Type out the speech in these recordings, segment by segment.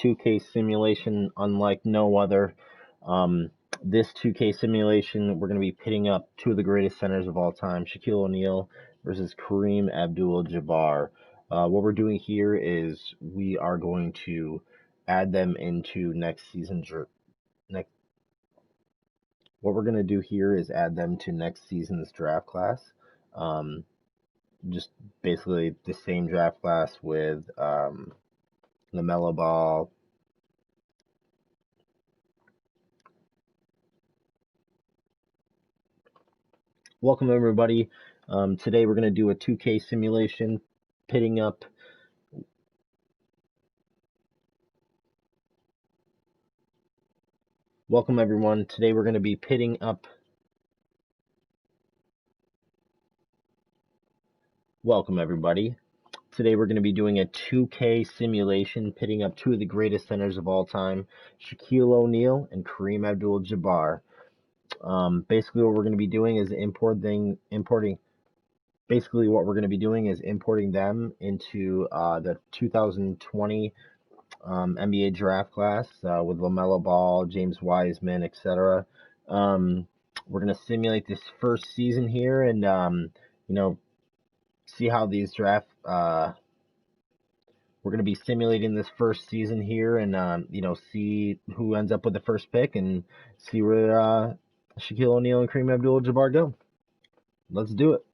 2K simulation unlike no other. Um, this 2K simulation, we're going to be pitting up two of the greatest centers of all time, Shaquille O'Neal versus Kareem Abdul-Jabbar. What we're doing here is we are going to add them into next season's next. What we're going to do here is add them to next season's draft class. Um, just basically the same draft class with LaMelo Ball. Welcome everybody. Today we're going to do a 2K simulation, pitting up. Welcome everyone. Today we're going to be pitting up. Welcome everybody. Today we're going to be doing a 2K simulation, pitting up two of the greatest centers of all time, Shaquille O'Neal and Kareem Abdul-Jabbar. Basically, what we're going to be doing is importing. Basically, what we're going to be doing is importing them into the 2020 NBA draft class with LaMelo Ball, James Wiseman, etc. Um, we're going to simulate this first season here and you know see how these draft. We're going to be simulating this first season here and see who ends up with the first pick and see where Shaquille O'Neal and Kareem Abdul-Jabbar go. Let's do it.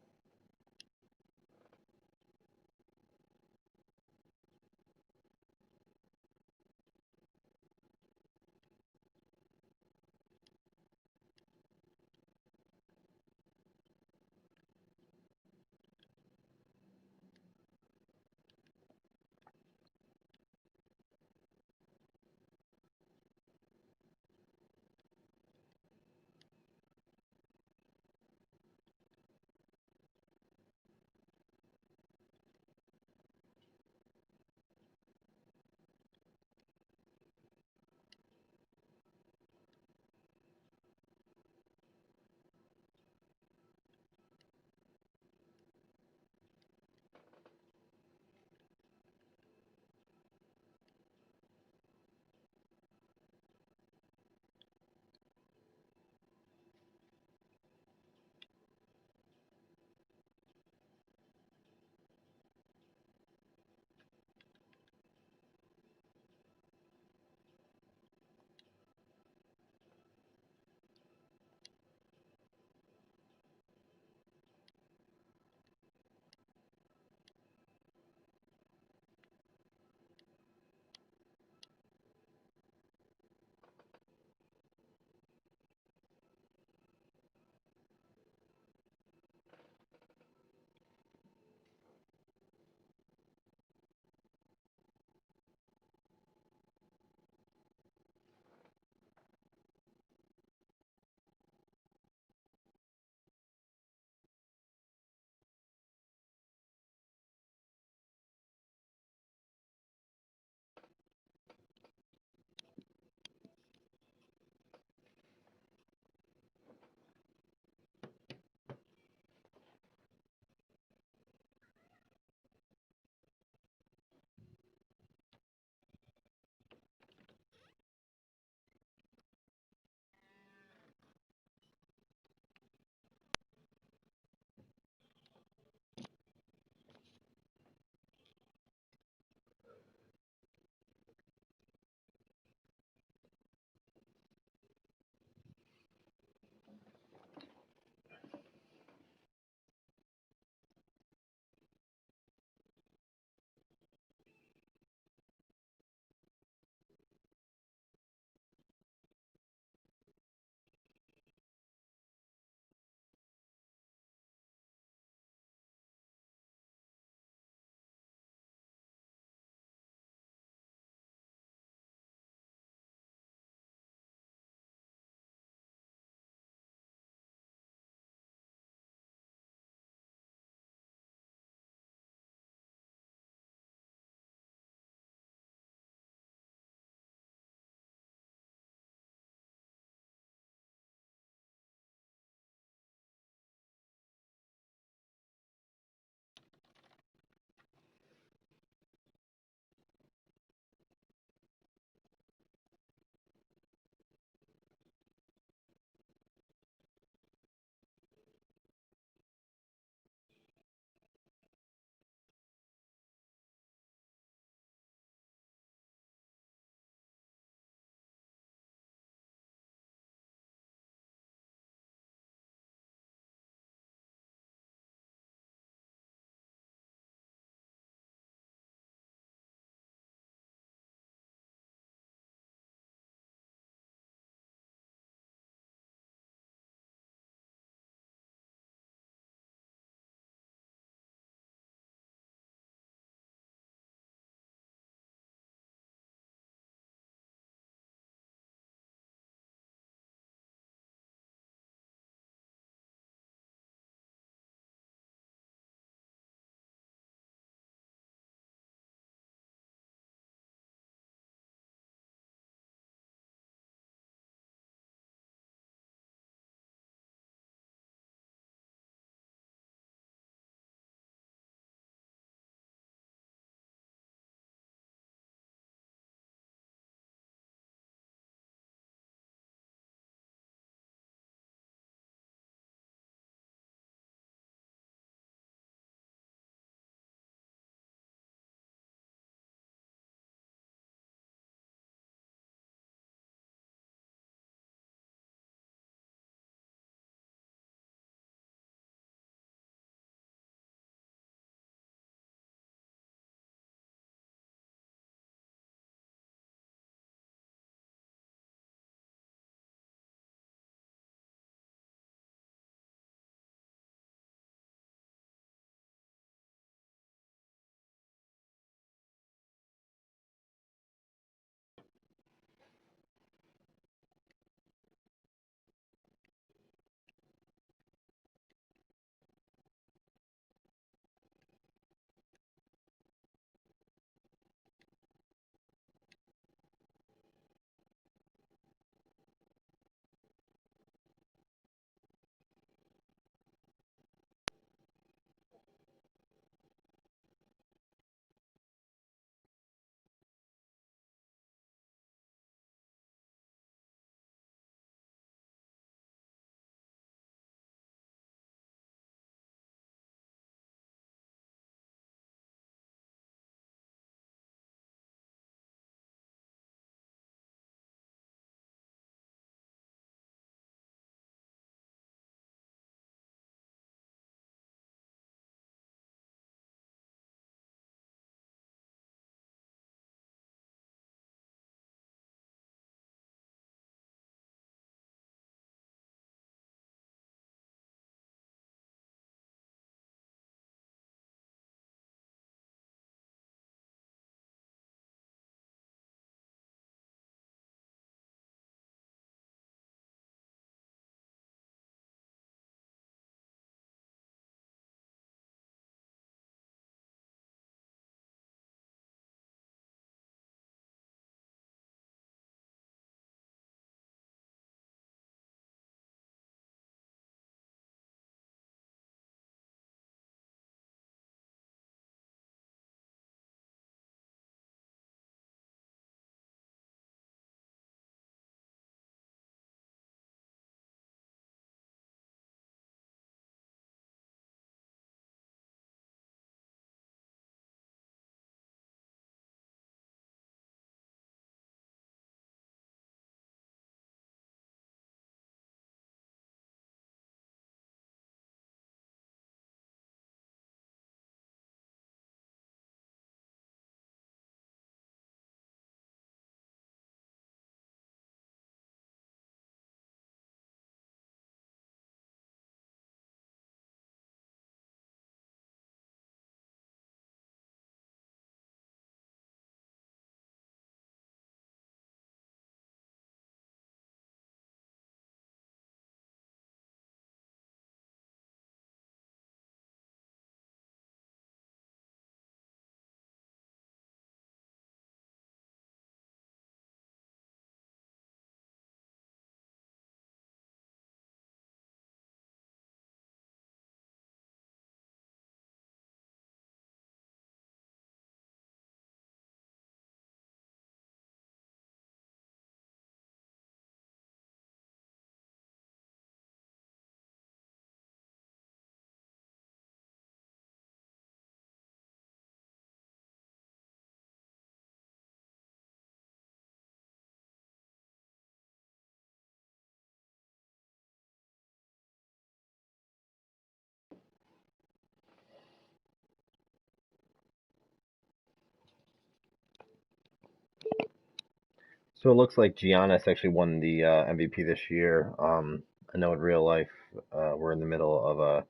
So it looks like Giannis actually won the MVP this year. I know in real life we're in the middle of a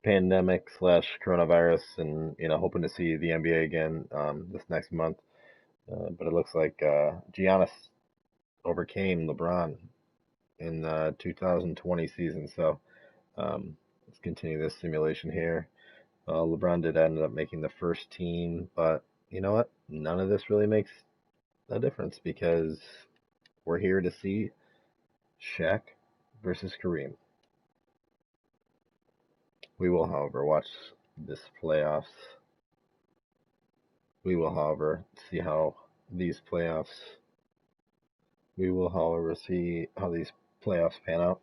pandemic slash coronavirus, and hoping to see the NBA again this next month. But it looks like Giannis overcame LeBron in the 2020 season. So let's continue this simulation here. LeBron did end up making the first team, but you know what? None of this really makes a difference because we're here to see Shaq versus Kareem. We will, however, watch this playoffs. We will, however, see how these playoffs. We will, however, see how these playoffs pan out.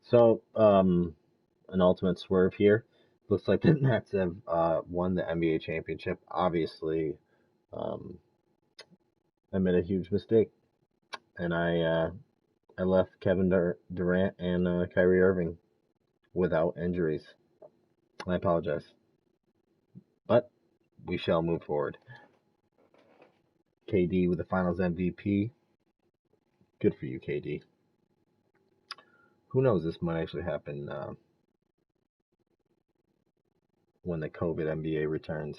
So, an ultimate swerve here. Looks like the Nets have won the NBA championship. Obviously, um, I made a huge mistake, and I left Kevin Durant and Kyrie Irving without injuries. I apologize, but we shall move forward. KD with the Finals MVP. Good for you, KD. Who knows? This might actually happen when the COVID NBA returns.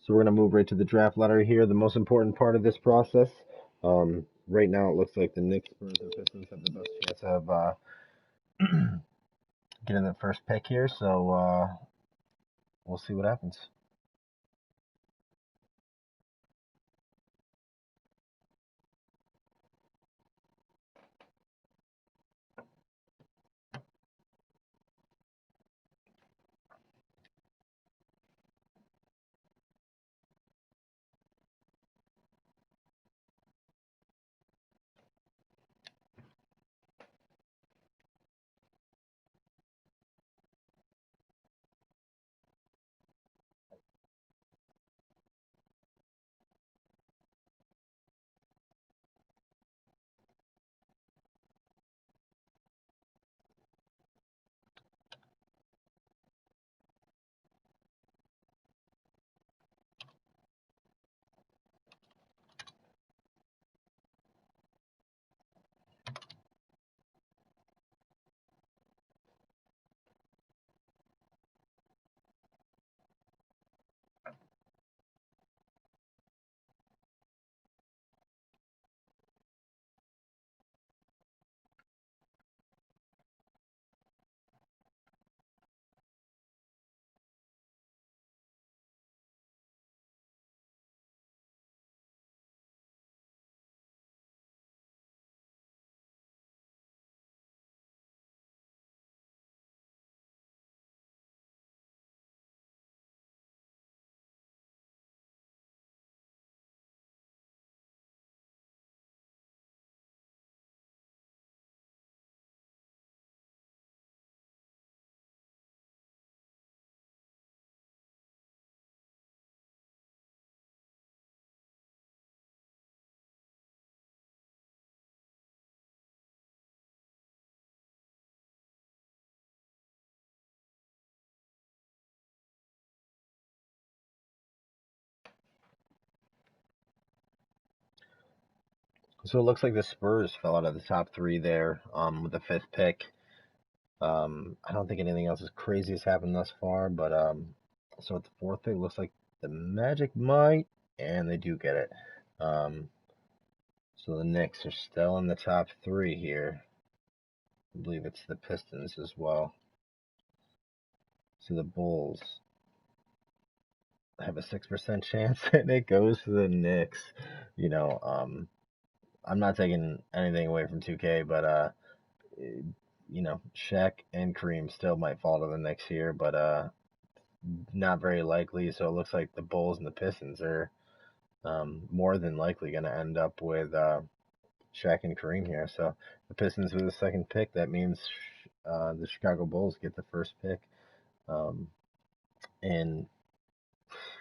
So we're going to move right to the draft lottery here, the most important part of this process. Right now, it looks like the Knicks, Spurs, and Pistons have the best chance of getting the first pick here. So we'll see what happens. So it looks like the Spurs fell out of the top three there with the fifth pick. I don't think anything else as crazy has happened thus far, but so at the fourth pick, looks like the Magic might, and they do get it. Um, so the Knicks are still in the top three here. I believe it's the Pistons as well. So the Bulls have a 6% chance, and it goes to the Knicks. You know, I'm not taking anything away from 2K, but Shaq and Kareem still might fall to the Knicks here, but not very likely. So it looks like the Bulls and the Pistons are more than likely going to end up with Shaq and Kareem here. So the Pistons with the second pick, that means the Chicago Bulls get the first pick. Um, and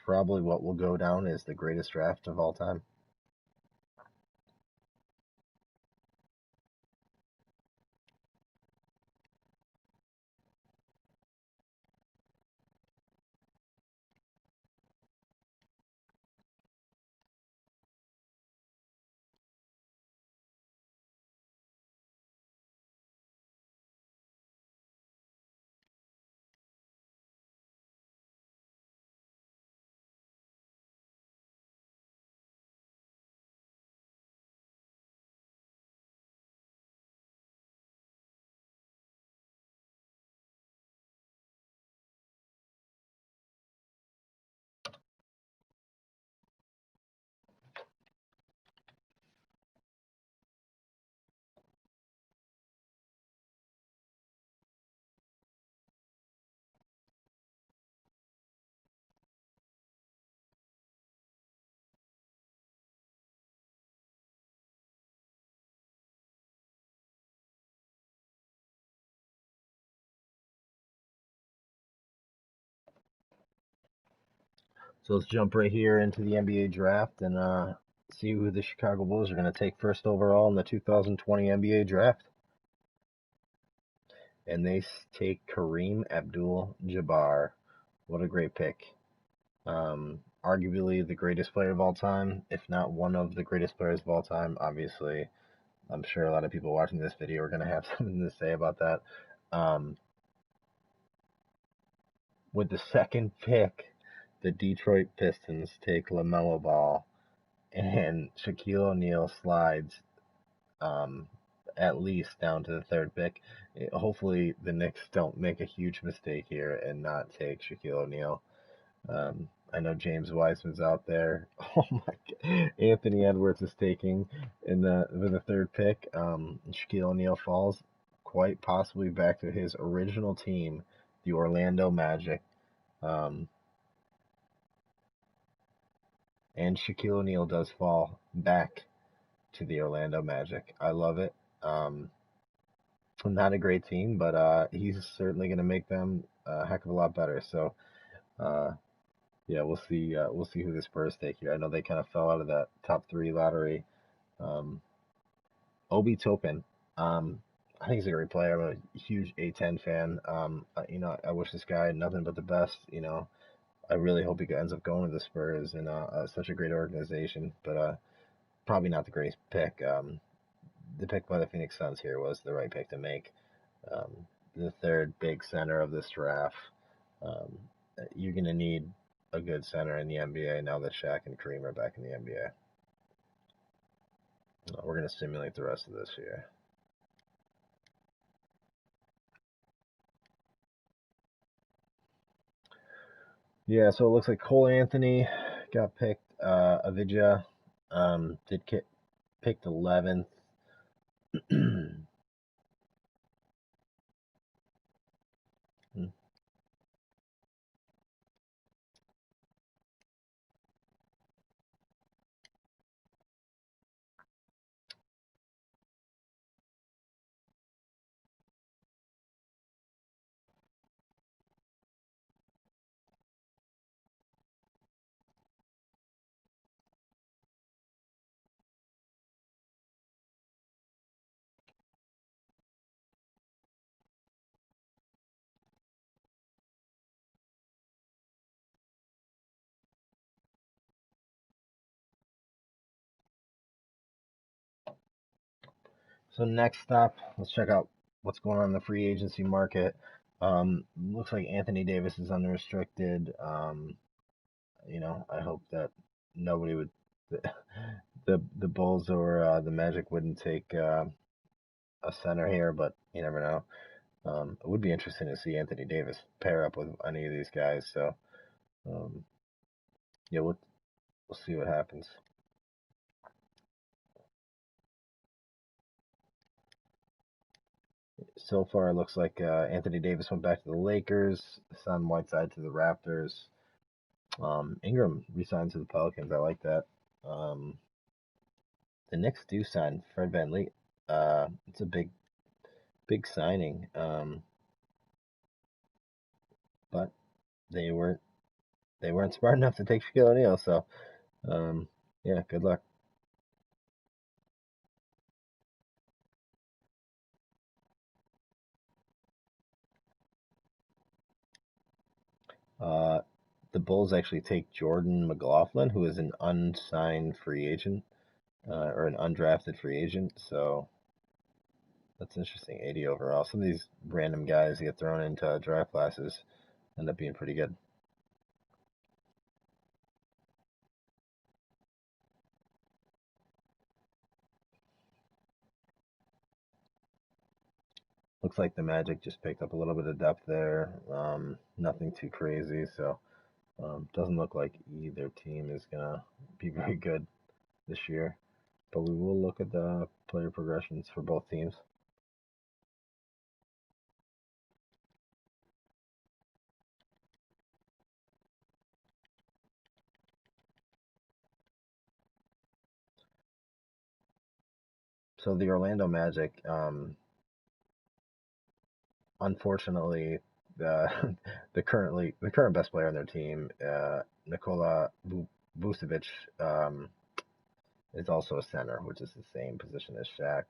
probably what will go down is the greatest draft of all time. So let's jump right here into the NBA draft and see who the Chicago Bulls are going to take first overall in the 2020 NBA draft. And they take Kareem Abdul-Jabbar. What a great pick. Arguably the greatest player of all time, if not one of the greatest players of all time. Obviously, I'm sure a lot of people watching this video are going to have something to say about that. Um, with the second pick, the Detroit Pistons take LaMelo Ball, and Shaquille O'Neal slides um, at least down to the third pick. Hopefully, the Knicks don't make a huge mistake here and not take Shaquille O'Neal. I know James Wiseman's out there. Oh my God. Anthony Edwards is taking in the with the third pick. Shaquille O'Neal falls quite possibly back to his original team, the Orlando Magic. Um, and Shaquille O'Neal does fall back to the Orlando Magic. I love it. Um, not a great team, but he's certainly going to make them a heck of a lot better. So uh, yeah, we'll see. We'll see who the Spurs take here. I know they kind of fell out of that top three lottery. Um, Obi Toppin. I think he's a great player. I'm a huge A10 fan. I wish this guy nothing but the best. I really hope he ends up going to the Spurs and such a great organization. But probably not the greatest pick. The pick by the Phoenix Suns here was the right pick to make. Um, the third big center of this draft. Um, you're going to need a good center in the NBA now that Shaq and Kareem are back in the NBA. We're going to simulate the rest of this here. Yeah, so it looks like Cole Anthony got picked. Avija did get picked 11th. So next up, let's check out what's going on in the free agency market. Looks like Anthony Davis is unrestricted. I hope that nobody would, the Bulls or the Magic wouldn't take a center here, but you never know. It would be interesting to see Anthony Davis pair up with any of these guys. So um, yeah, we'll see what happens. So far, it looks like Anthony Davis went back to the Lakers, Son Whiteside to the Raptors. Ingram resigned to the Pelicans. I like that. Um, the Knicks do sign Fred VanVleet. It's a big signing. But they weren't smart enough to take Shaquille O'Neal. So um, yeah, good luck. Uh, the Bulls actually take Jordan McLaughlin, who is an unsigned free agent or an undrafted free agent. So that's interesting. 80 overall. Some of these random guys get thrown into draft classes end up being pretty good. Looks like the Magic just picked up a little bit of depth there. Nothing too crazy. So doesn't look like either team is gonna be very good this year. But we will look at the player progressions for both teams. So the Orlando Magic, unfortunately, the the current best player on their team, Nikola Vucevic, is also a center, which is the same position as Shaq.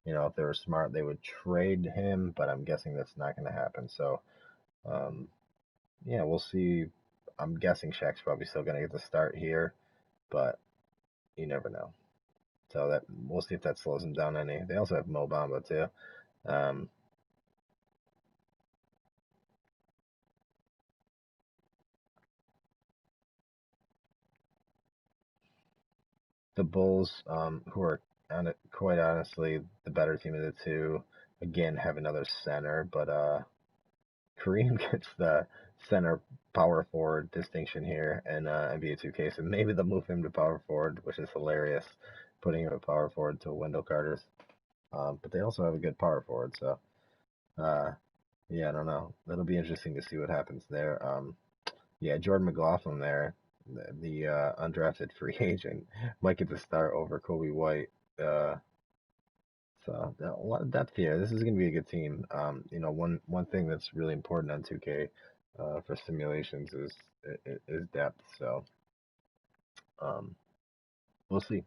You know, if they were smart, they would trade him, but I'm guessing that's not going to happen. So, um, yeah, we'll see. I'm guessing Shaq's probably still going to get the start here, but you never know. So that we'll see if that slows him down any. They also have Mo Bamba too. Um, the Bulls, who are quite honestly the better team of the two, again have another center, but Kareem gets the center power forward distinction here in NBA 2K, so maybe they'll move him to power forward, which is hilarious, putting him at power forward to Wendell Carter's. But they also have a good power forward, so uh, yeah, I don't know. That'll be interesting to see what happens there. Yeah, Jordan McLaughlin there, the undrafted free agent, might get the start over Kobe White. Uh, so a lot of depth here. This is going to be a good team. You know, one thing that's really important on 2K for simulations is depth. So um, we'll see.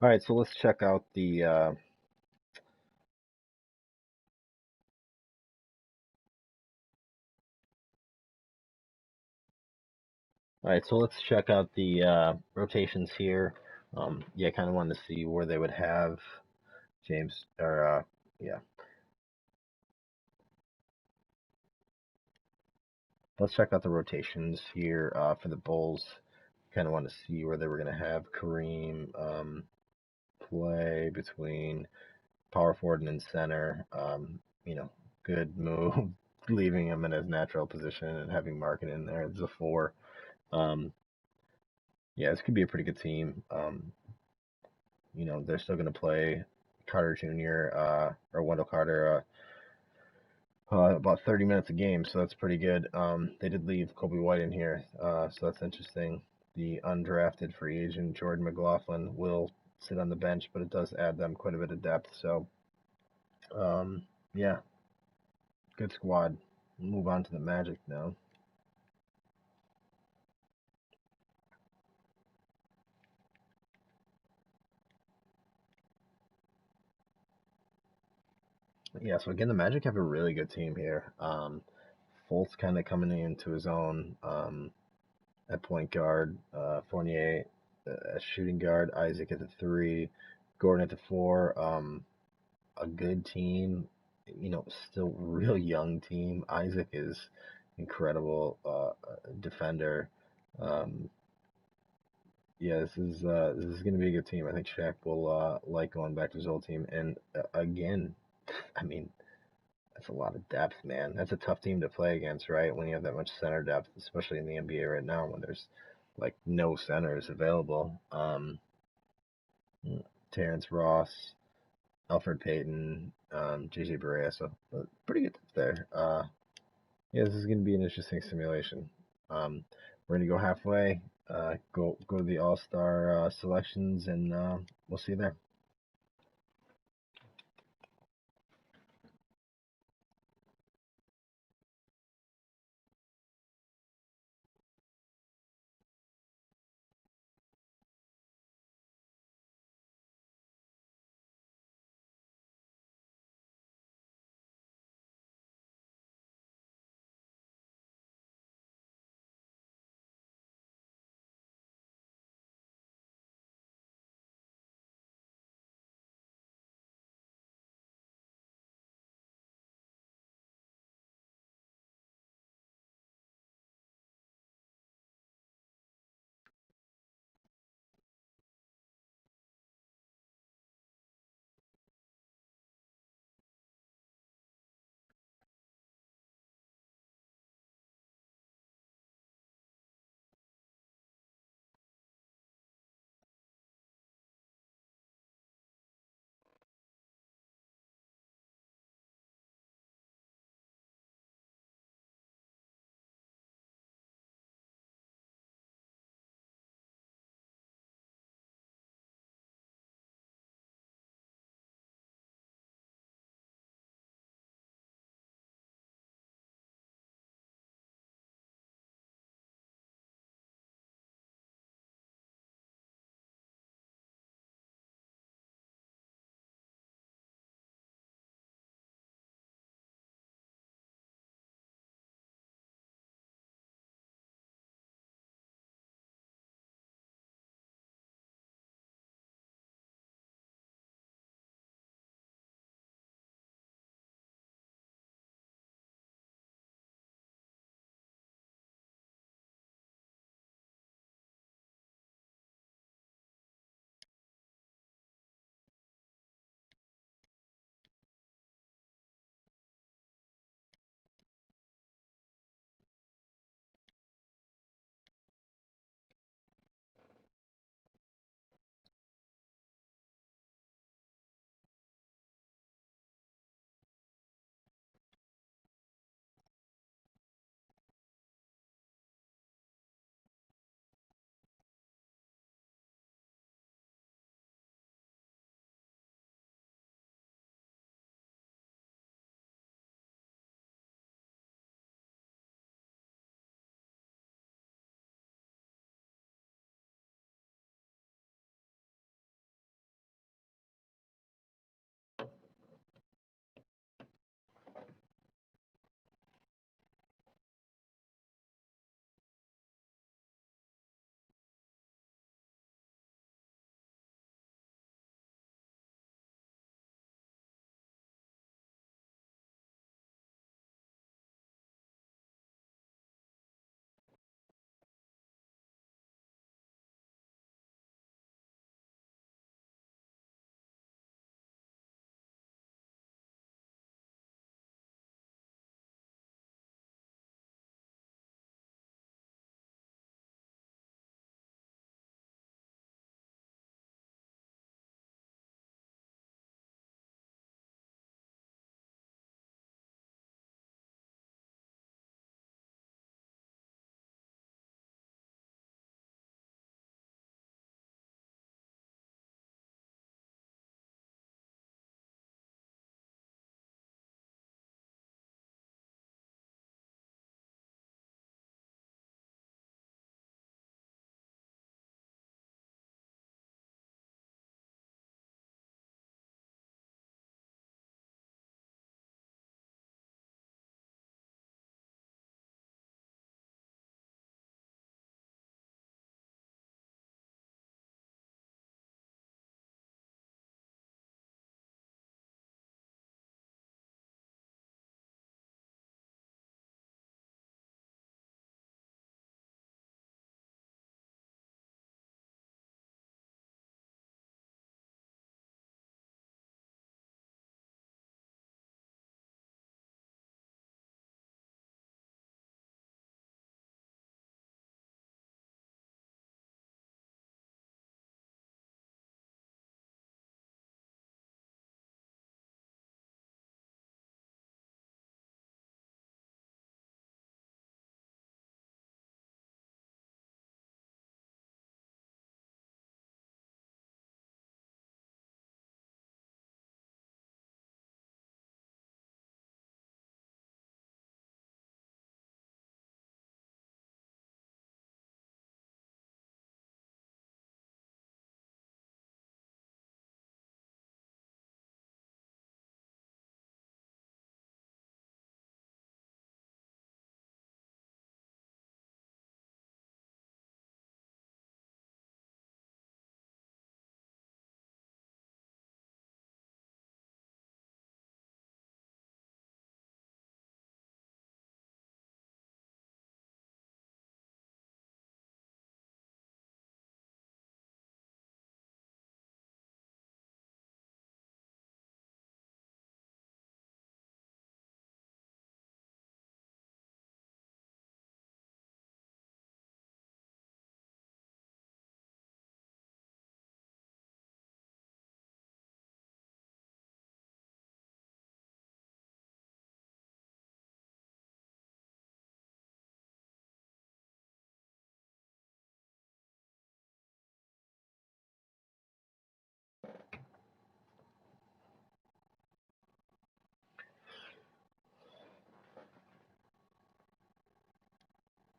All right, so let's check out the all right, so let's check out the rotations here. Yeah, kind of wanted to see where they would have James or yeah. Let's check out the rotations here for the Bulls. Kind of want to see where they were going to have Kareem play between power forward and center. Good move leaving him in his natural position and having Markin in there as a four. Um, yeah, this could be a pretty good team. They're still going to play Carter Jr. Or Wendell Carter about 30 minutes a game, so that's pretty good. They did leave Kobe White in here, so that's interesting. The undrafted free agent Jordan McLaughlin will sit on the bench, but it does add them quite a bit of depth. So, yeah, good squad. Move on to the Magic now. Yeah, so again, the Magic have a really good team here. Fultz kind of coming into his own at point guard, Fournier at shooting guard, Isaac at the three, Gordon at the four. A good team, still real young team. Isaac is incredible defender. Um, yeah, this is going to be a good team. I think Shaq will like going back to his old team. And again, I mean, that's a lot of depth, man. That's a tough team to play against, right? When you have that much center depth, especially in the NBA right now, when there's like no centers available. Terrence Ross, Alfred Payton, JJ Barea, so pretty good there. Yeah, this is going to be an interesting simulation. We're going to go halfway, go to the All Star selections, and we'll see you there.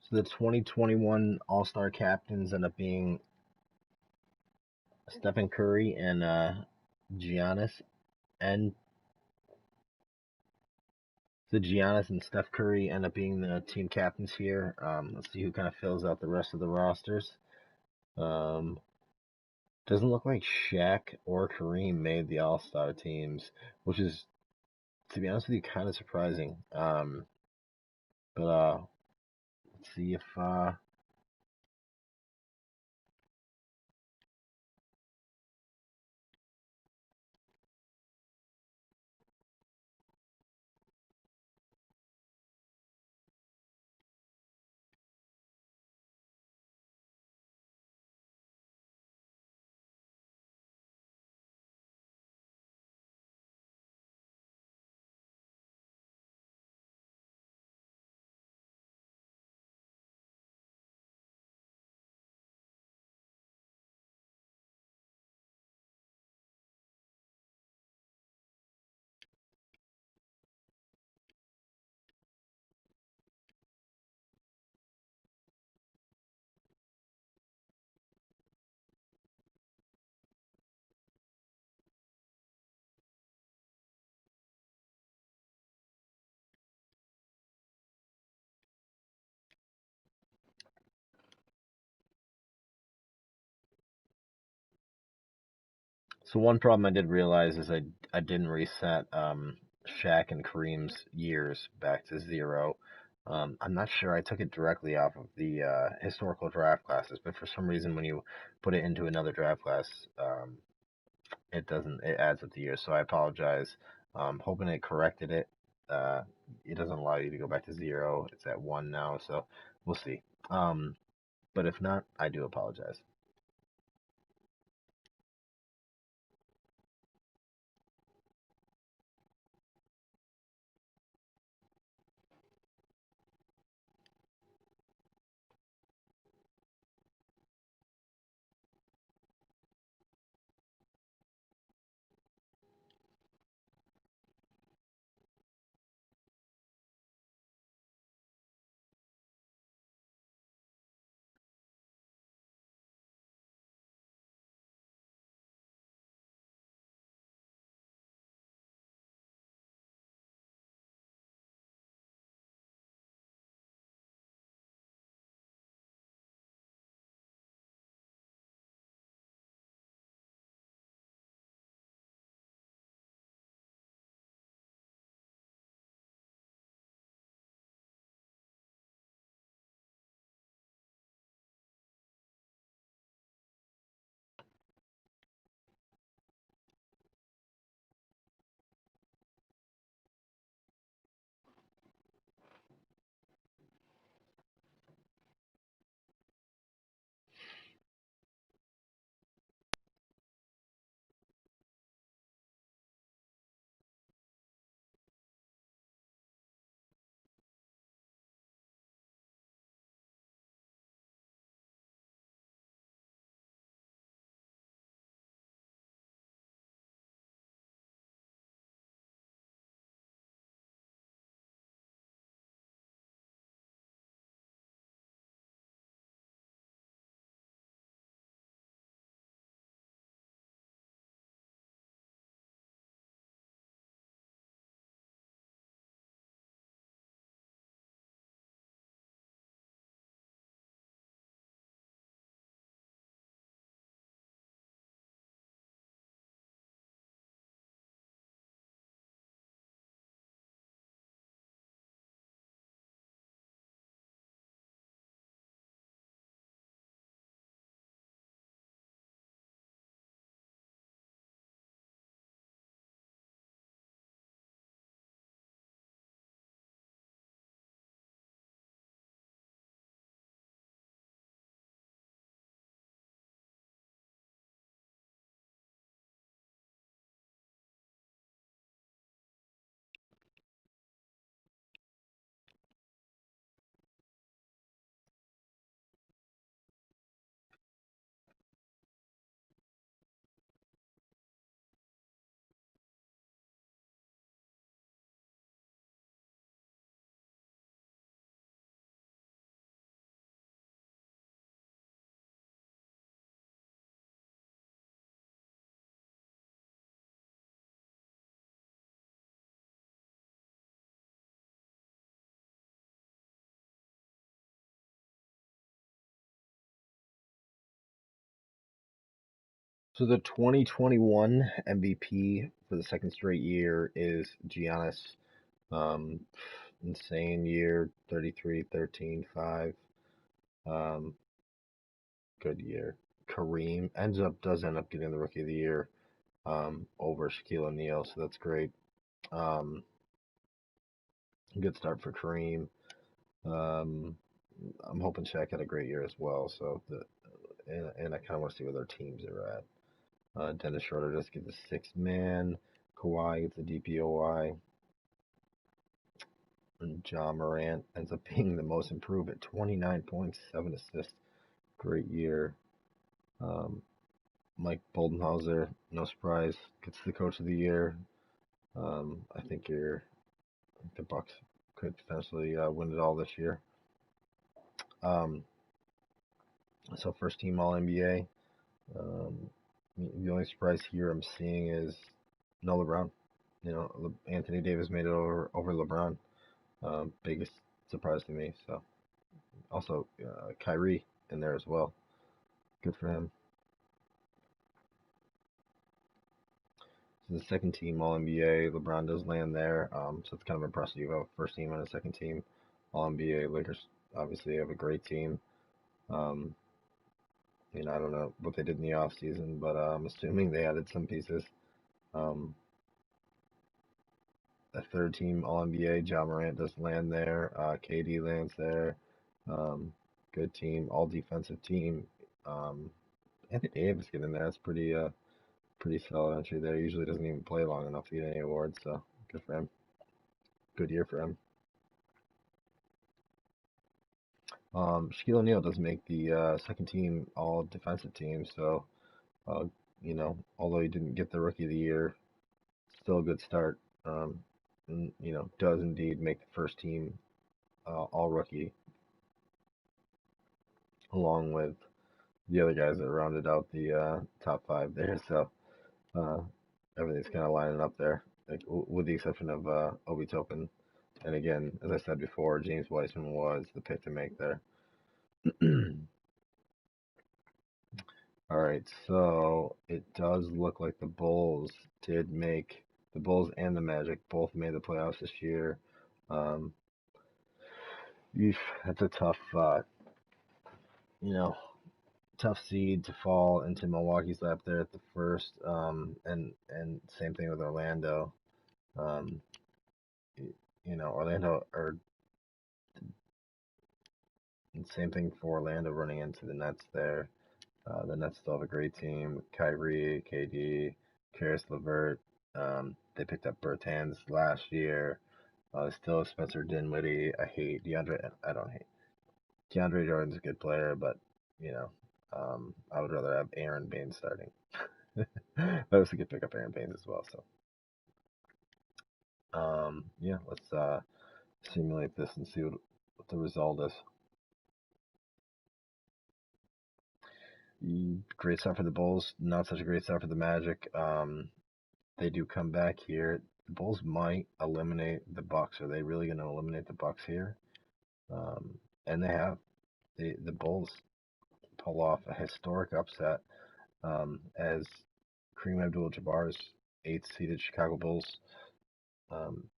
So the 2021 All-Star captains end up being Stephen Curry and Giannis, and the Giannis and Steph Curry end up being the team captains here. Let's see who kind of fills out the rest of the rosters. Um, doesn't look like Shaq or Kareem made the All-Star teams, which is, to be honest with you, kind of surprising. But let's see if so one problem I did realize is I didn't reset Shaq and Kareem's years back to zero. I'm not sure I took it directly off of the historical draft classes, but for some reason when you put it into another draft class, it doesn't. It adds up the years. So I apologize. Hoping it corrected it. Uh, it doesn't allow you to go back to zero. It's at one now, so we'll see. Um, but if not, I do apologize. So the 2021 MVP for the second straight year is Giannis. Um, Insane year, 33, 13, 5. Um, Good year. Kareem does end up getting the Rookie of the Year over Shaquille O'Neal, so that's great. Um, Good start for Kareem. Um, I'm hoping Shaq had a great year as well. And I kind of want to see where their teams are at. Dennis Schroeder just gets the sixth man. Kawhi gets the DPOY. And John Morant ends up being the most improved at 29 points, 7 assists. Great year. Um, Mike Boldenhauser, no surprise, gets the Coach of the Year. I think the Bucks could potentially win it all this year. Um, so first team All NBA. Um, the only surprise here I'm seeing is no LeBron. Anthony Davis made it over LeBron. Biggest surprise to me. So also Kyrie in there as well. Good for him. So the second team All NBA, LeBron does land there. So it's kind of impressive. You have a first team and a second team All NBA. Lakers obviously have a great team. Um, I don't know what they did in the off season, but I'm assuming they added some pieces. Um, a third team All NBA, John Morant does land there. KD lands there. Good team, all defensive team. Um, Anthony Davis getting there. That's pretty solid entry there. Usually doesn't even play long enough to get any awards, so good for him. Good year for him. Shaquille O'Neal does make the second team all defensive team, so uh, although he didn't get the Rookie of the Year, still a good start. And, does indeed make the first team all rookie, along with the other guys that rounded out the top five there. So uh, everything's kind of lining up there, like, with the exception of Obi Toppin. And again, as I said before, James Wiseman was the pick to make there. All right, so it does look like the Bulls and the Magic both made the playoffs this year. Um, that's a you know, tough seed to fall into Milwaukee's lap there at the first. And same thing with Orlando. Um, Orlando, or same thing for Orlando running into the Nets there. The Nets still have a great team with Kyrie, KD, Karis LeVert. They picked up Bertans last year. Still Spencer Dinwiddie. I hate DeAndre. I don't hate DeAndre Jordan's a good player, but you know, I would rather have Aaron Baines starting. I also could pick up Aaron Baines as well. So, yeah, let's simulate this and see what the result is. Great start for the Bulls. Not such a great start for the Magic. They do come back here. The Bulls might eliminate the Bucks. Are they really going to eliminate the Bucks here? Um, and they have. The Bulls pull off a historic upset as Kareem Abdul-Jabbar's eighth-seeded Chicago Bulls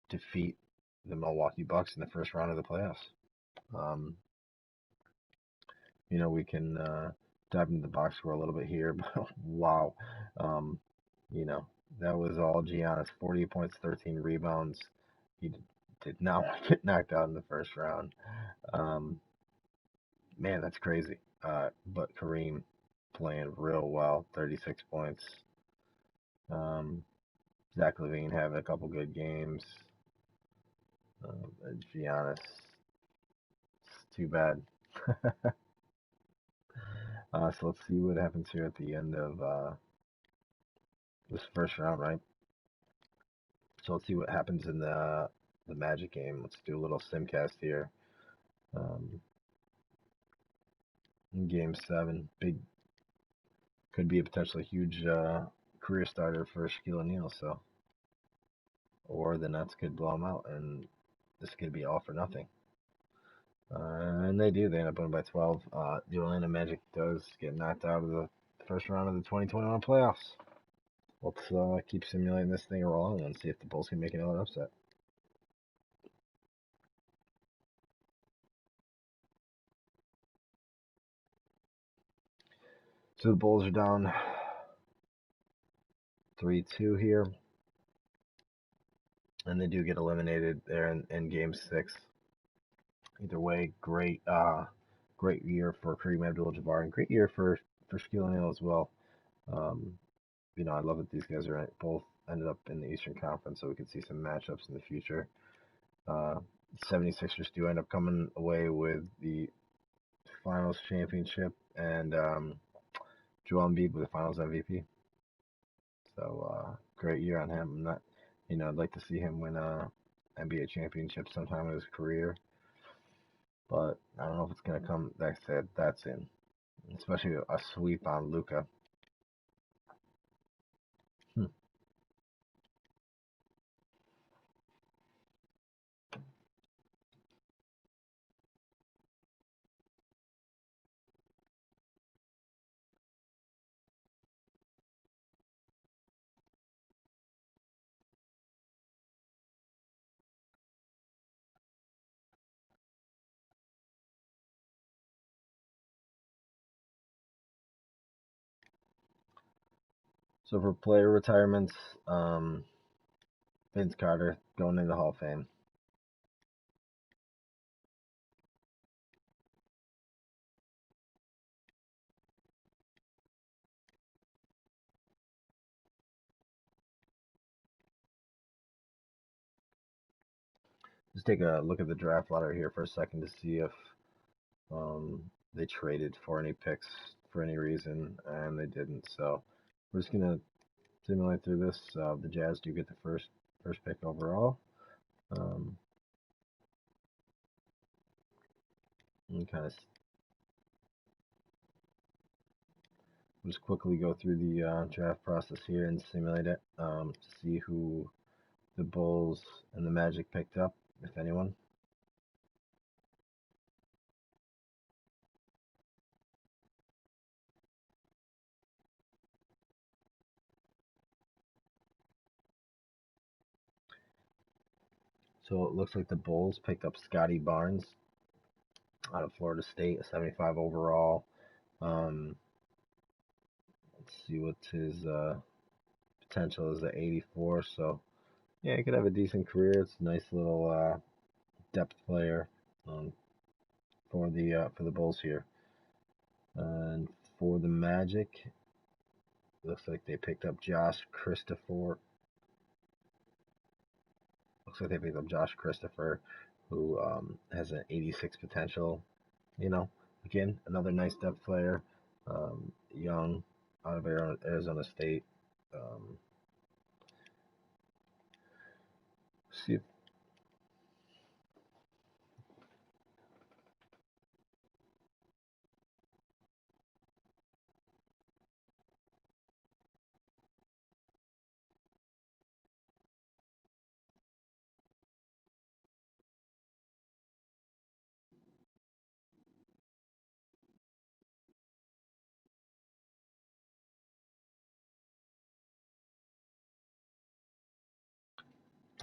defeat the Milwaukee Bucks in the first round of the playoffs. Um, we can dive into the box score a little bit here, but wow, um, you know, that was all Giannis. 40 points, 13 rebounds. He did not get knocked out in the first round. Um, Man, that's crazy. But Kareem playing real well, 36 points. Um, Zach LaVine having a couple good games. Giannis, it's too bad. So let's see what happens here at the end of this first round, right? So let's see what happens in the Magic game. Let's do a little simcast here. Um, in Game 7, big could be a potentially huge career starter for Shaquille O'Neal. So, or the Nets could blow him out, and this could be all for nothing. And they do. They end up winning by 12. The Orlando Magic does get knocked out of the first round of the 2021 playoffs. Let's keep simulating this thing along and see if the Bulls can make another upset. So the Bulls are down 3-2 here, and they do get eliminated there in Game 6. Either way, great year for Kareem Abdul-Jabbar and great year for Shaquille O'Neal as well. Um, I love that these guys are both ended up in the Eastern Conference, so we could see some matchups in the future. 76ers do end up coming away with the Finals championship, and Joel Embiid with the Finals MVP. So great year on him. I'm not, I'd like to see him win a NBA championship sometime in his career, but I don't know if it's gonna come. That said, that's in, especially a sweep on Luka. Hmm. So for player retirements, Vince Carter going into the Hall of Fame. Just take a look at the draft lottery here for a second to see if they traded for any picks for any reason, and they didn't. So we're just gonna simulate through this. The Jazz do get the first pick overall. Um, and kind of just quickly go through the draft process here and simulate it to see who the Bulls and the Magic picked up, if anyone. So it looks like the Bulls picked up Scotty Barnes out of Florida State, a 75 overall. Let's see what his potential is at 84. So yeah, he could have a decent career. It's a nice little depth player um, for the Bulls here. And for the Magic, looks like they picked up Josh Christopher. Looks like they picked up Josh Christopher, who has an 86 potential. Again, another nice depth player, young, out of Arizona State. Um, see if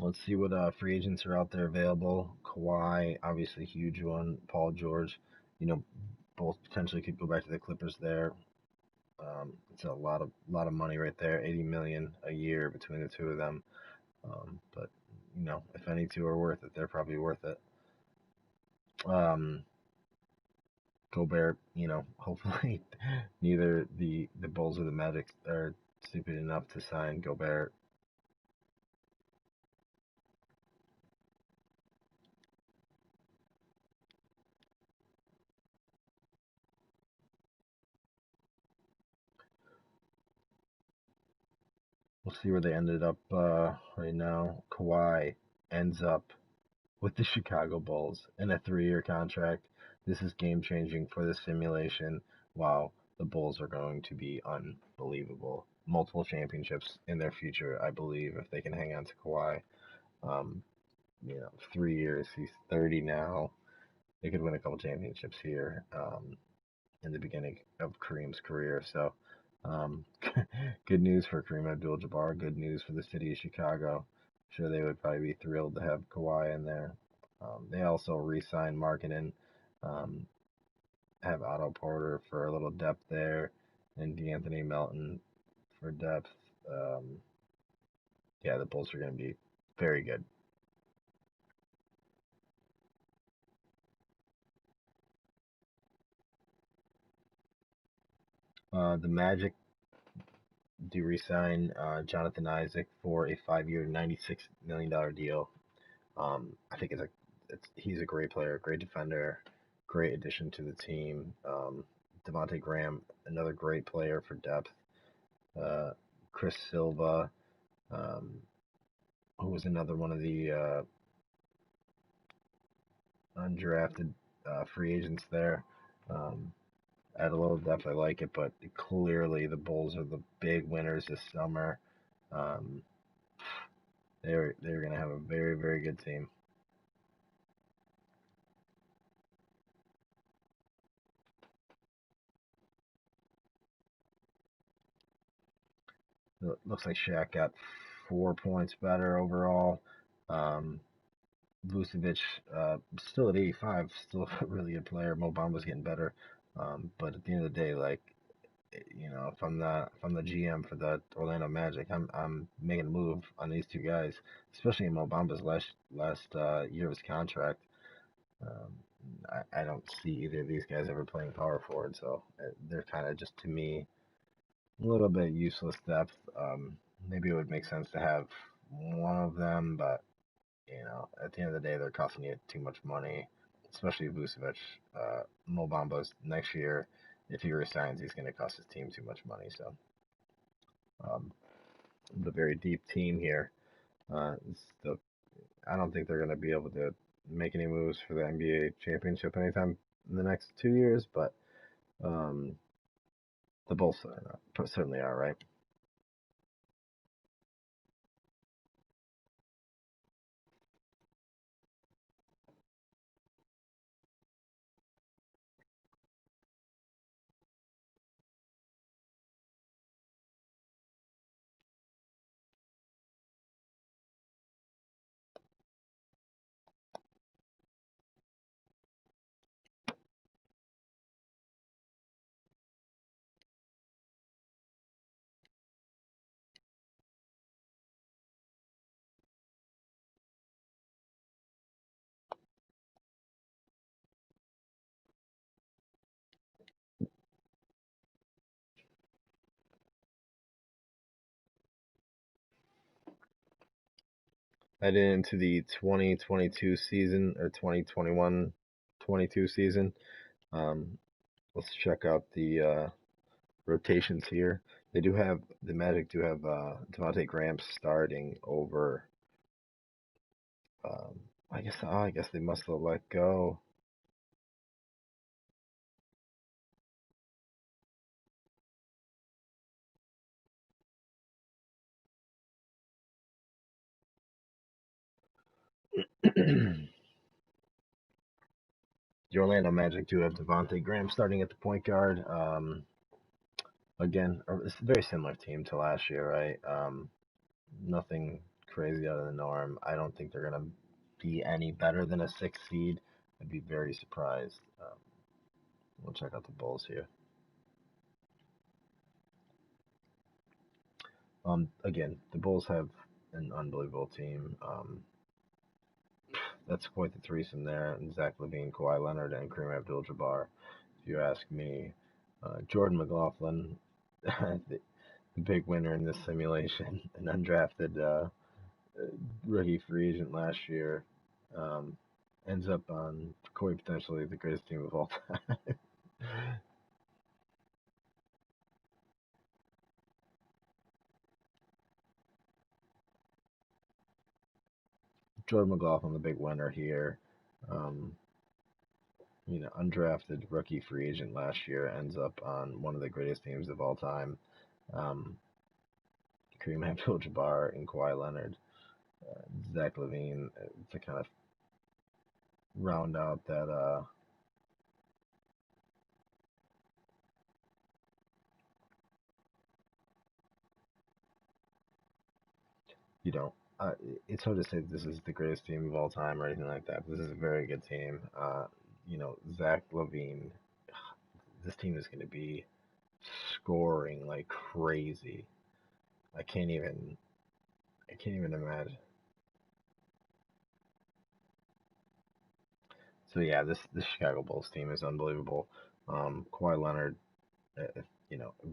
Let's see what free agents are out there available. Kawhi, obviously huge one. Paul George, you know, both potentially could go back to the Clippers there. It's a lot of money right there, 80 million a year between the two of them. But if any two are worth it, they're probably worth it. Um, Gobert, hopefully neither the Bulls or the Magic are stupid enough to sign Gobert. We'll see where they ended up right now. Kawhi ends up with the Chicago Bulls in a 3-year contract. This is game changing for the simulation. Wow, the Bulls are going to be unbelievable. Multiple championships in their future, I believe, if they can hang on to Kawhi. Um, 3 years. He's 30 now. They could win a couple championships here in the beginning of Kareem's career. So Um, good news for Kareem Abdul-Jabbar. Good news for the city of Chicago. Sure, they would probably be thrilled to have Kawhi in there. They also re-signed Markkinen, um, have Otto Porter for a little depth there, and DeAnthony Melton for depth. Um, yeah, the Bulls are going to be very good. The Magic do re-sign Jonathan Isaac for a 5-year, $96 million deal. I think he's a great player, great defender, great addition to the team. Devontae Graham, another great player for depth. Uh, Chris Silva, um, who was another one of the undrafted free agents there. Um, Add a little depth, I like it, but clearly the Bulls are the big winners this summer. Um, they're going to have a very very good team. It looks like Shaq got 4 points better overall. Um, Vucevic still at 85, still a really good player. Mo Bamba's getting better, but at the end of the day, like if I'm the GM for the Orlando Magic, I'm making a move on these two guys, especially in Mo Bamba's last year of his contract. Um, I don't see either of these guys ever playing power forward, so they're kind of just to me a little bit useless depth. Maybe it would make sense to have one of them, but at the end of the day, they're costing you too much money, especially Vucevic. Mo Bamba's next year, if he resigns, he's going to cost his team too much money. So, um, the very deep team here. Still, I don't think they're going to be able to make any moves for the NBA championship anytime in the next 2 years, but um, the Bulls certainly are, right? Heading into the 2022 season or 2021-22 season. Um, let's check out the rotations here. The Magic do have Devontae Graham starting over. Um, I guess they must have let go. The Orlando Magic do have Devontae Graham starting at the point guard. Again, it's a very similar team to last year, right? Nothing crazy out of the norm. I don't think they're gonna be any better than a 6 seed. I'd be very surprised. We'll check out the Bulls here. Again, the Bulls have an unbelievable team. That's quite the threesome there. And Zach LaVine, Kawhi Leonard, and Kareem Abdul-Jabbar. If you ask me, Jordan McLaughlin, the big winner in this simulation, an undrafted rookie free agent last year, um, ends up on quite potentially the greatest team of all time. Jordan McLaughlin, the big winner here. Um, Undrafted rookie free agent last year ends up on one of the greatest teams of all time. Um, Kareem Abdul-Jabbar and Kawhi Leonard, Zach LaVine to kind of round out that you know, it's hard to say this is the greatest team of all time or anything like that. This is a very good team. Zach Levine, this team is going to be scoring like crazy. I can't even, I can't even imagine. So yeah, this Chicago Bulls team is unbelievable. Kawhi Leonard,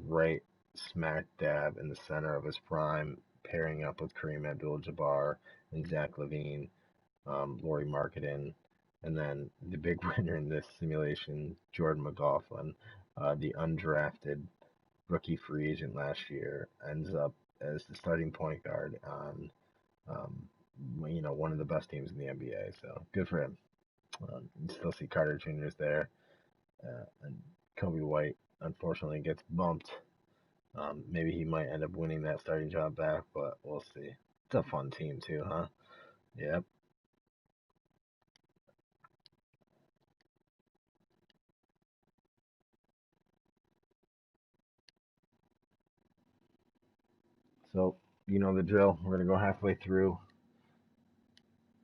right smack dab in the center of his prime, pairing up with Kareem Abdul-Jabbar and Zach Levine, Laurie Marketing, and then the big winner in this simulation, Jordan McLaughlin, the undrafted rookie free agent last year, ends up as the starting point guard on, um, one of the best teams in the NBA. So good for him. You still see Carter Jr. is there, and Kobe White unfortunately gets bumped. Maybe he might end up winning that starting job back, but we'll see. It's a fun team too, huh? Yep. So you know the drill. We're gonna go halfway through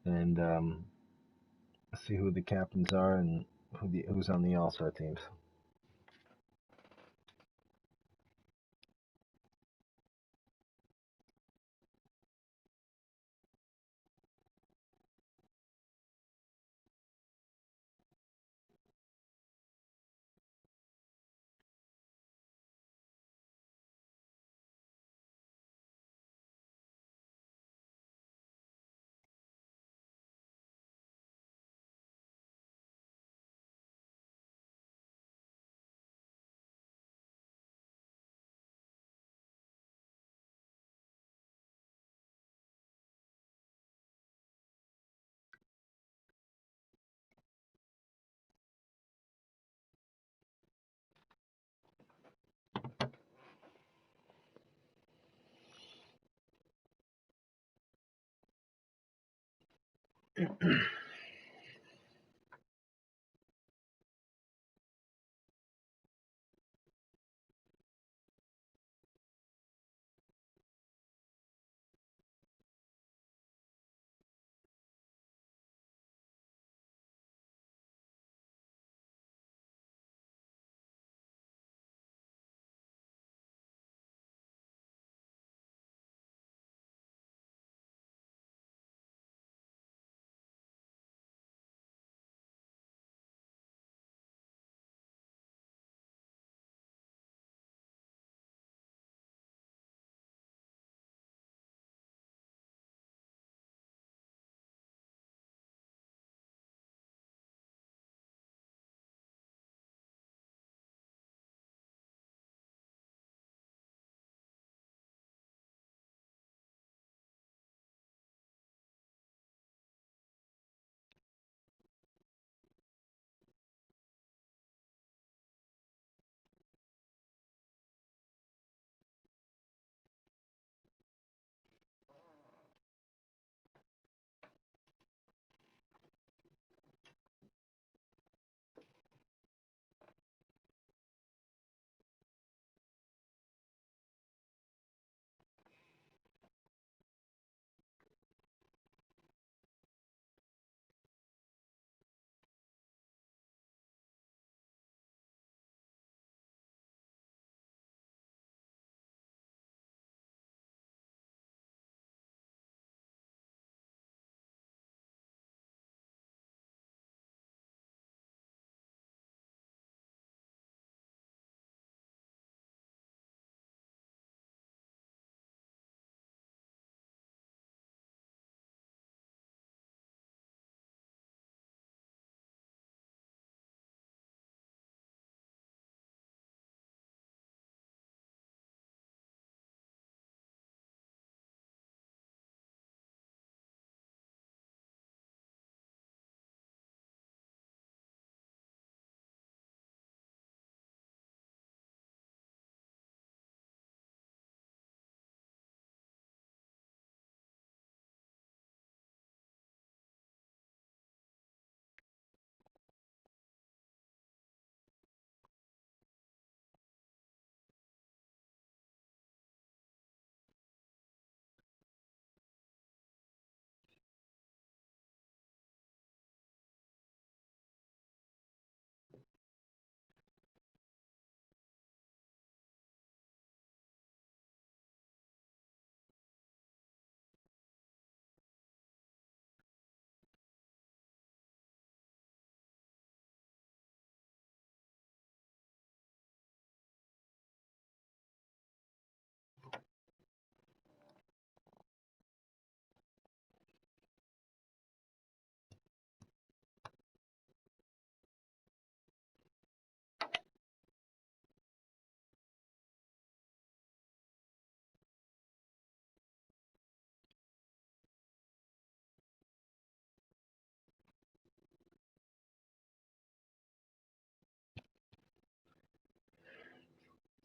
and see who the captains are and who's on the All Star teams.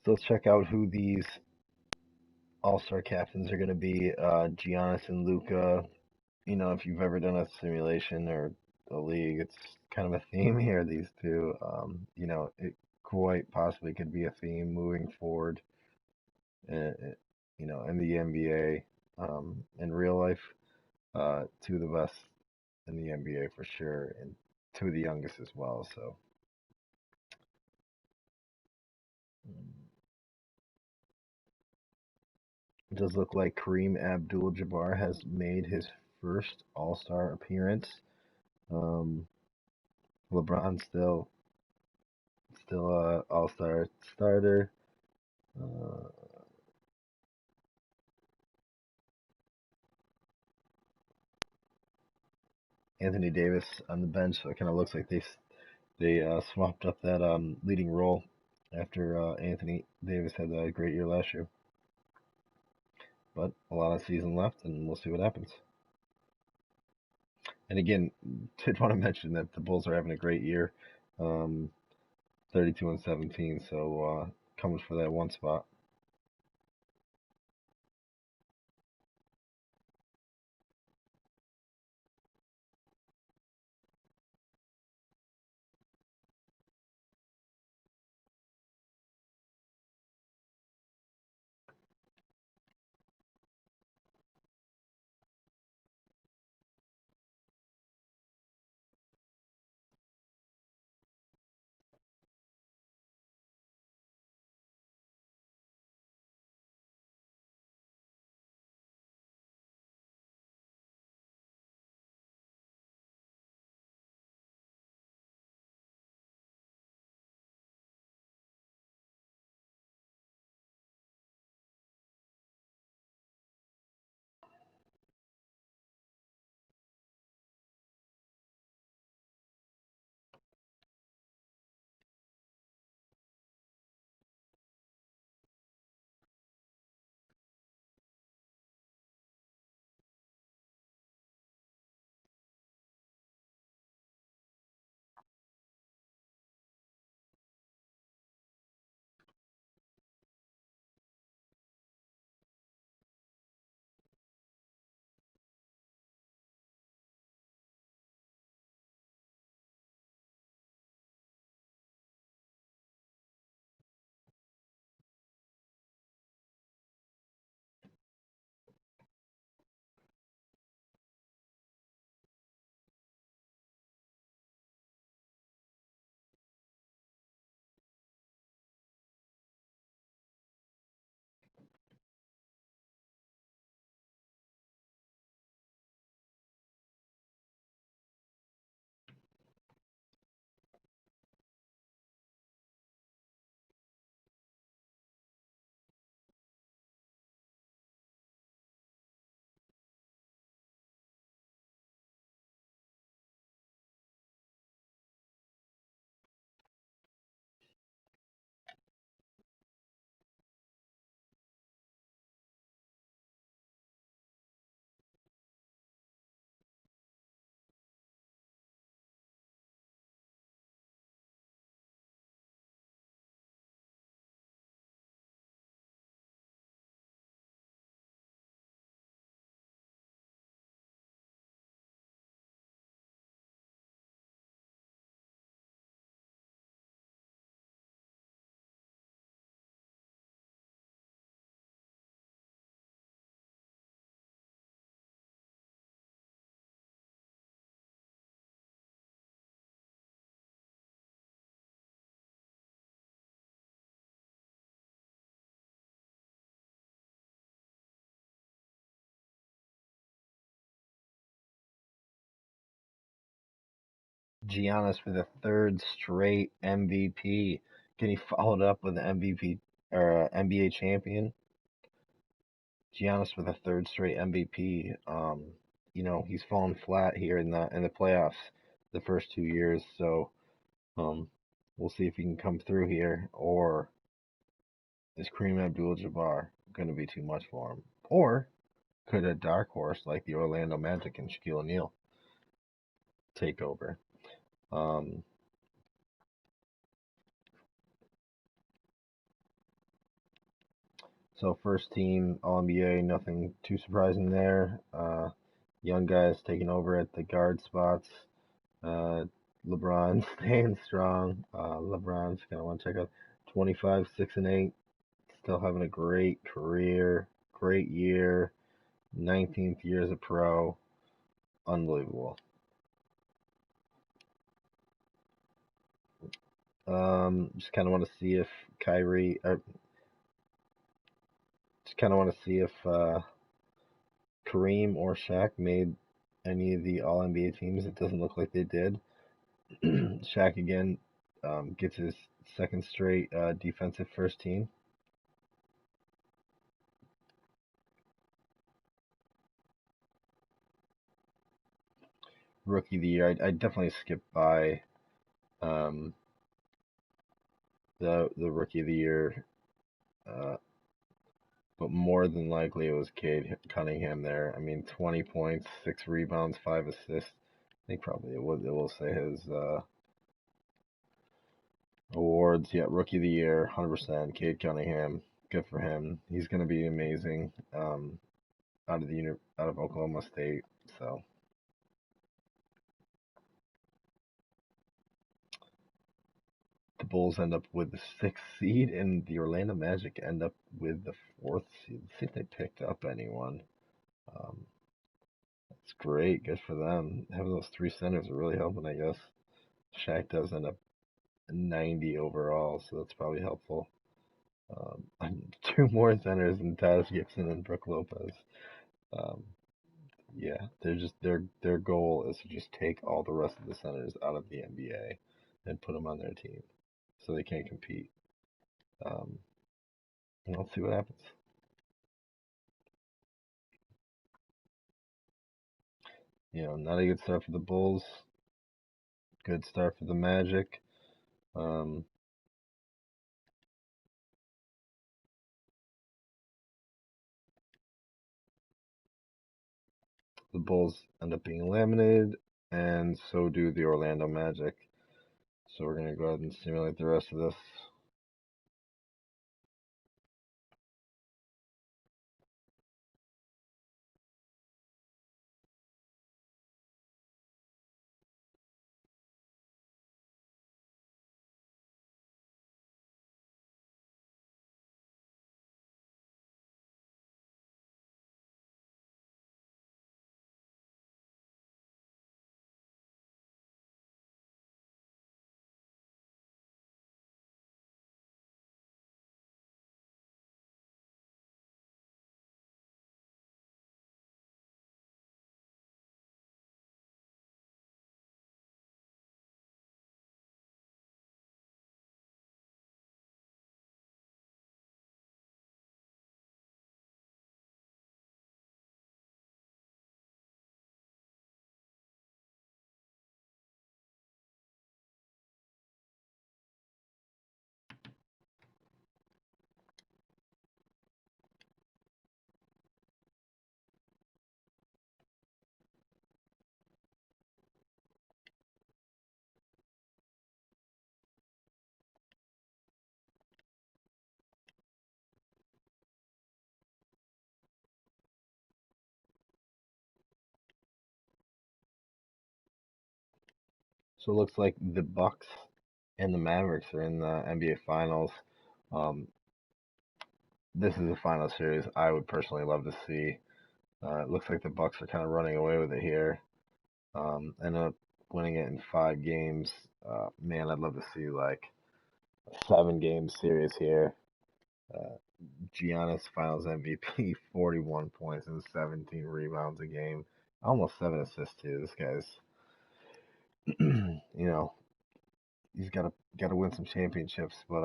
So let's check out who these All-Star captains are going to be. Giannis and Luca. You know, if you've ever done a simulation or a league, it's kind of a theme here. These two. You know, it quite possibly could be a theme moving forward. Uh, you know, in the NBA. In real life, two of the best in the NBA for sure, and two of the youngest as well. So. It does look like Kareem Abdul-Jabbar has made his first All-Star appearance. Um, LeBron still a All-Star starter. Uh, Anthony Davis on the bench. So it kind of looks like they swapped up that leading role after Anthony Davis had a great year last year. But a lot of season left, and we'll see what happens. And again, did want to mention that the Bulls are having a great year. Um, 32 and 17, so coming for that one spot. Giannis for the third straight MVP. Can he follow it up with an MVP or NBA champion? Giannis for the third straight MVP. You know, he's fallen flat here in the playoffs the first 2 years, so um, we'll see if he can come through here, or is Kareem Abdul-Jabbar going to be too much for him? Or could a dark horse like the Orlando Magic and Shaquille O'Neal take over? Um, So first team All NBA, nothing too surprising there. Young guys taking over at the guard spots. Uh, LeBron staying strong. LeBron's gonna want to check out 25, 6 and 8. Still having a great career, great year. 19th year as a pro. Unbelievable. Just kind of want to see if Kyrie, or just kind of want to see if Kareem or Shaq made any of the All NBA teams. It doesn't look like they did. Shaq again gets his second straight defensive first team. Rookie of the year, I definitely skip by um, the rookie of the year, uh, but more than likely it was Cade Cunningham there. I mean, 20 points, 6 rebounds, 5 assists. I think probably it will say his awards. Yeah, rookie of the year, 100%. Cade Cunningham, good for him. He's gonna be amazing. Out of Oklahoma State. So the Bulls end up with the 6th seed, and the Orlando Magic end up with the 4th seed. Let's see if they picked up anyone. Um, it's great, good for them. Having those three centers are really helping, I guess. Shaq does end up 90 overall, so that's probably helpful. Two more centers than Taj Gibson and Brook Lopez. Um, yeah, their goal is to just take all the rest of the centers out of the NBA and put them on their team, so they can't compete. Um, and let's see what happens. Not a good start for the Bulls. Good start for the Magic. Um, the Bulls end up being eliminated, and so do the Orlando Magic. So we're gonna go ahead and simulate the rest of this. So it looks like the Bucks and the Mavericks are in the NBA Finals. Um, this is a final series I would personally love to see. It looks like the Bucks are kind of running away with it here. Ended up winning it in 5 games. Man, I'd love to see like a 7 game series here. Uh, Giannis Finals MVP, 41 points and 17 rebounds a game, almost 7 assists too. This guy's, you know, he's got to win some championships, but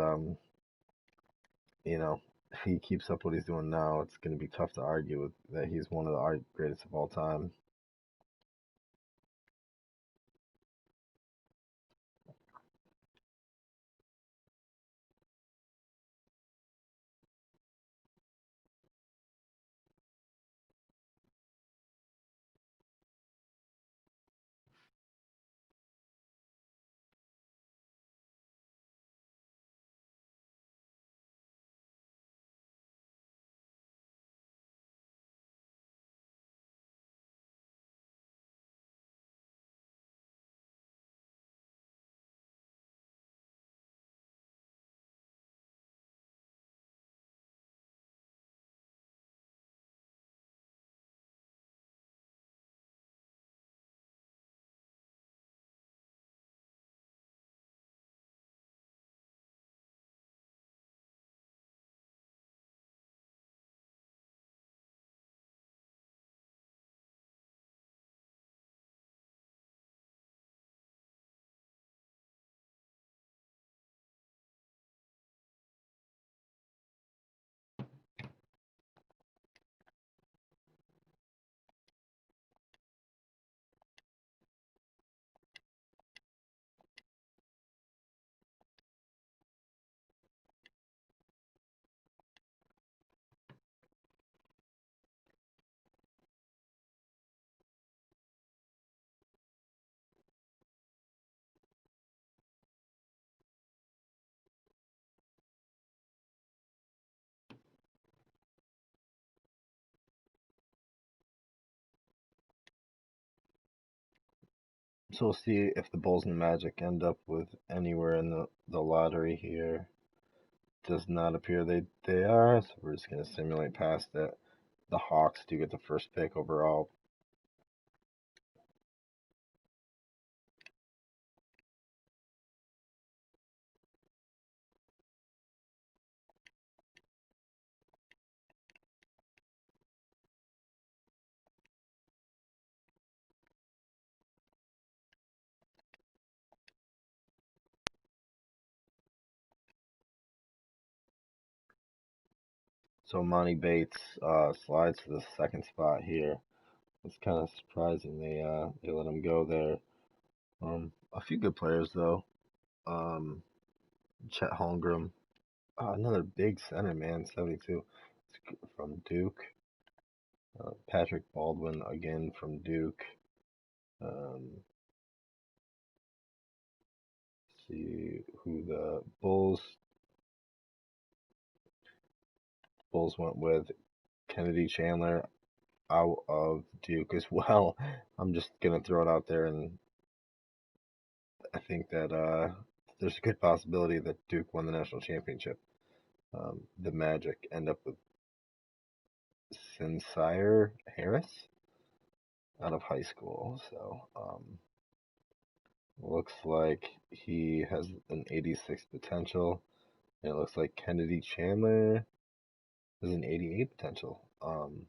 you know, if he keeps up what he's doing now, it's going to be tough to argue with that he's one of the greatest of all time. So we'll see if the Bulls and the Magic end up with anywhere in the lottery here. Does not appear they are, so we're just going to simulate past it. The Hawks do get the first pick overall. So Monty Bates slides to the second spot here. It's kind of surprising they let him go there. A few good players though. Chet Holmgren, another big center man, 72 from Duke. Patrick Baldwin again from Duke. Um, see who the Bulls went with. Kennedy Chandler out of Duke as well. I'm just gonna throw it out there, and I think that there's a good possibility that Duke won the national championship. The Magic end up with Sincere Harris out of high school, so looks like he has an 86 potential. And it looks like Kennedy Chandler has an 88 potential. Hmm.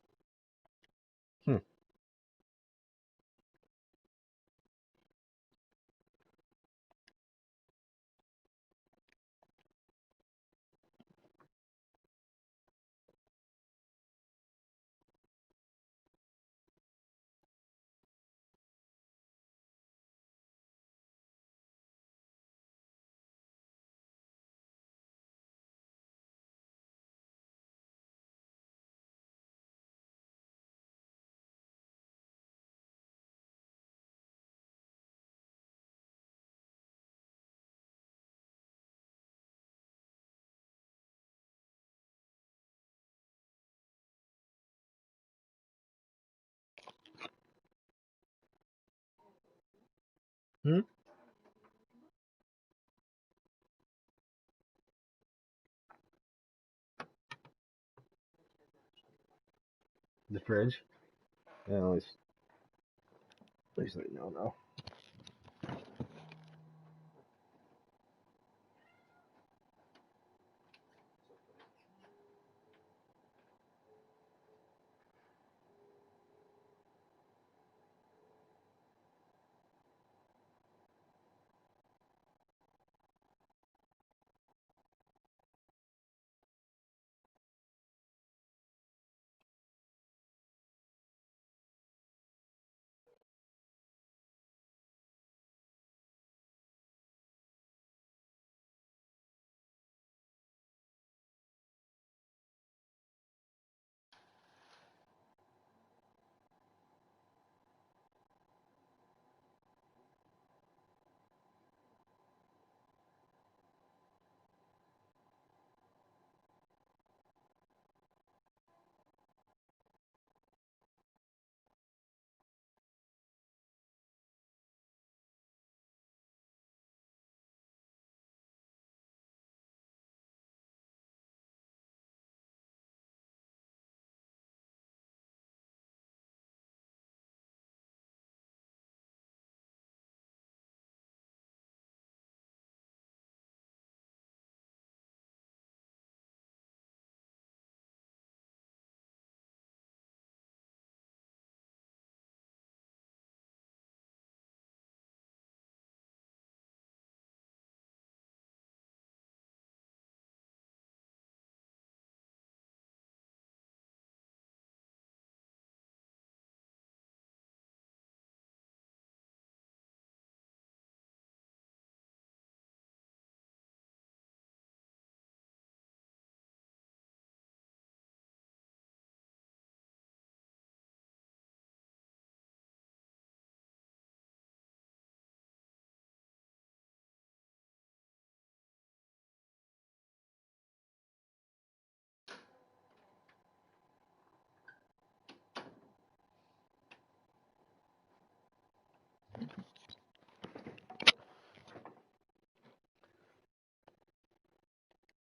Hmm? The fridge? Yeah, at least I know now.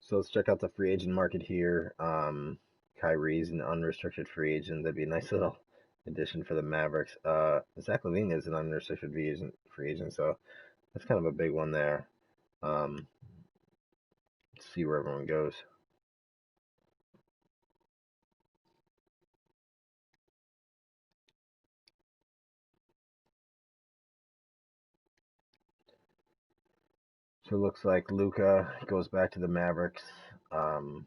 So let's check out the free agent market here. Kyrie's an unrestricted free agent. That'd be a nice little addition for the Mavericks. Zach LaVine is an unrestricted free agent, so that's kind of a big one there. Let's see where everyone goes. So it looks like Luka goes back to the Mavericks. Um,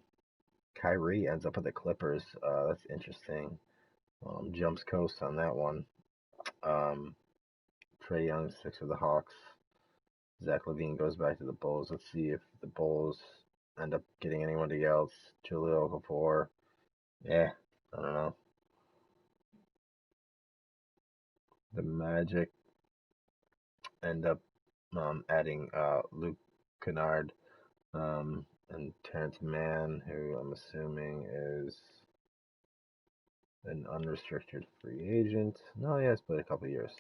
Kyrie ends up with the Clippers. That's interesting. Jumps coast on that one. Um, Trae Young sticks with the Hawks. Zach LaVine goes back to the Bulls. Let's see if the Bulls end up getting anybody else. Julio Okafor. Yeah, I don't know. The Magic end up adding Luke Kennard and Terrence Mann, who I'm assuming is an unrestricted free agent. No, he has played a couple years.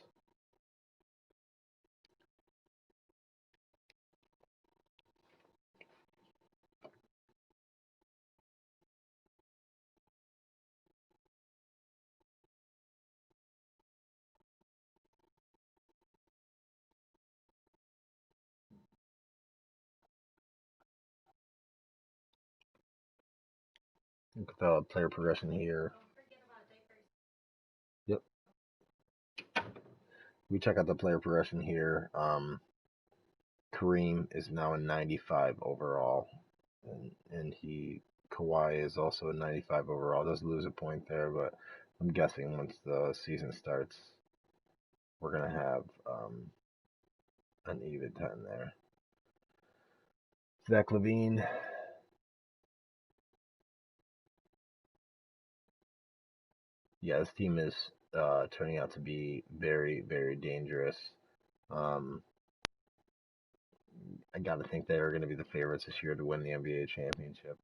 Look at the player progression here. Yep. We check out the player progression here. Kareem is now a 95 overall, and Kawhi is also a 95 overall. Does lose a point there, but I'm guessing once the season starts, we're gonna have an even 10 there. Zach LaVine, yeah, this team is turning out to be very, very dangerous. Um, I got to think they are going to be the favorites this year to win the NBA championship.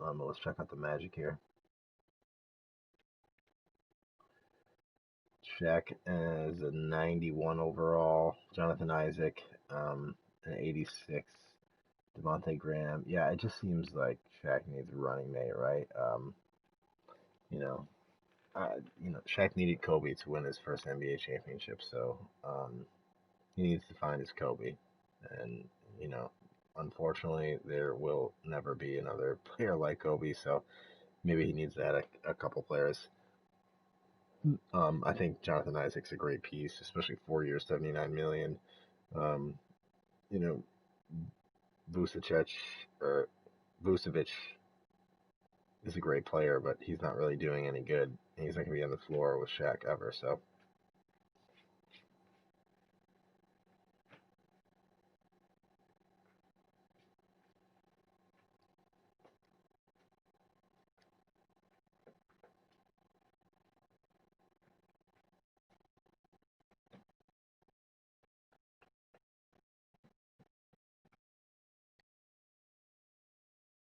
Let's check out the Magic here. Shaq is a 91 overall. Jonathan Isaac, an 86. Devontae Graham. Yeah, it just seems like Shaq needs a running mate, right? You know, Shaq needed Kobe to win his first NBA championship, so he needs to find his Kobe. And you know, unfortunately, there will never be another player like Kobe, so maybe he needs to add a couple players. I think Jonathan Isaac's a great piece, especially 4 years, 79 million. Um, you know, Vucevic or Vucevic is a great player, but he's not really doing any good. And he's not gonna be on the floor with Shaq ever. So